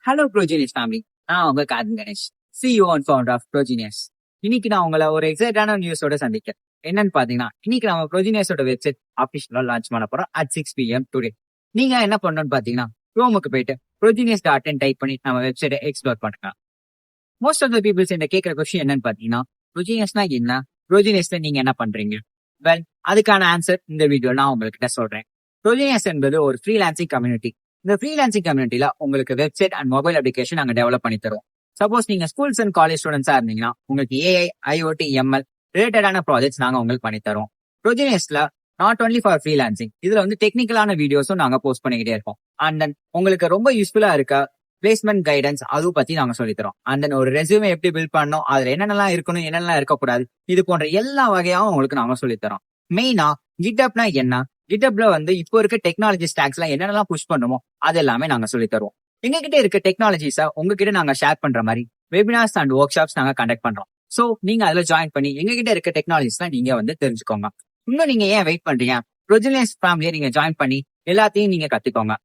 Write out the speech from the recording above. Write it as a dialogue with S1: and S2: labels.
S1: Hello ப்ரோஜினியஸ் family, நான் உங்க கார்டன் Ganesh, CEO and founder of Progenius. இன்னைக்கு நான் உங்களை ஒரு எக்ஸைட்டான நியூஸோட சந்திக்கிறேன். என்னன்னு பாத்தீங்கன்னா, இன்னைக்கு நம்ம ப்ரோஜினியஸோட வெப்சைட் அபிஷியலா லான்ச் பண்ண போறோம் at 6 PM டுடே. நீங்க என்ன பண்ணணும்னு பாத்தீங்கன்னா, க்ரோமுக்கு போயிட்டு progenius.in டைப் பண்ணி நம்ம வெப்சைட்டை எக்ஸ்ப்ளோர் பண்ணலாம். மோஸ்ட் ஆஃப் த பீப்புள்ஸ் என்ன கேட்கிற கொஸ்டின் என்னன்னு பாத்தீங்கன்னா, ப்ரோஜினியஸ்னா என்ன, ப்ரோஜினியஸ்ல நீங்க என்ன பண்றீங்க? வெல், அதுக்கான ஆன்சர் இந்த வீடியோ நான் உங்ககிட்ட சொல்றேன். ப்ரோஜினியஸ் என்பது ஒரு ஃப்ரீலான்சிங் கம்யூனிட்டி. இந்த ஃப்ரீலான்சிங் கம்யூனிட்டில உங்களுக்கு வெப்சைட் அண்ட் மொபைல் அப்ளிகேஷன் நாங்க டெவலப் பண்ணி தருவோம். சப்போஸ் நீங்க ஸ்கூல்ஸ் அண்ட் காலேஜ் ஸ்டூடெண்ட்ஸா இருந்தீங்கன்னா உங்களுக்கு ஏஐ, ஐஓடி, எம்எல் ரிலேட்டடான ப்ராஜெக்ட்ஸ் நாங்க உங்களுக்கு பண்ணி தரோம். ப்ரோஜினியஸ்ல நாட் ஒன்லி ஃபார் ஃப்ரீலான்சிங், இதுல வந்து டெக்னிக்கலான வீடியோஸும் நாங்க போஸ்ட் பண்ணிக்கிட்டே இருக்கோம். அண்ட் தென் உங்களுக்கு ரொம்ப யூஸ்ஃபுல்லா இருக்க பிளேஸ்மெண்ட் கைடன்ஸ் அதுவும் பத்தி நாங்க சொல்லி தரோம். அண்ட் தென் ஒரு ரெஸ்யூமே எப்படி பில்ட் பண்ணணும், அதுல என்னென்னலாம் இருக்கணும், என்னென்னலாம் இருக்கக்கூடாது, இது போன்ற எல்லா வகையாவும் உங்களுக்கு நாங்க சொல்லி தரோம். மெயினா கிட்அப்னா என்ன, கிட்அப்ல வந்து இப்போ இருக்க டெக்னாலஜி ஸ்டாக்ஸ்ல என்னென்னலாம் புஷ் பண்ணுமோ அது எல்லாமே நாங்க சொல்லி தருவோம். எங்ககிட்ட இருக்க டெக்னாலஜிஸை உங்ககிட்ட நாங்க ஷேர் பண்ற மாதிரி வெபினார்ஸ் அண்ட் ஒர்க் ஷாப்ஸ் நாங்க கண்டக்ட் பண்றோம். சோ நீங்க அதுல ஜாயின் பண்ணி எங்ககிட்ட இருக்க டெக்னாலஜிஸ்லாம் நீங்க வந்து தெரிஞ்சுக்கோங்க. இன்னும் நீங்க ஏன் வெயிட் பண்றீங்க? ப்ரோஜினியஸ் ஃபேமிலியை நீங்க ஜாயின் பண்ணி எல்லாத்தையும் நீங்க கத்துக்கோங்க.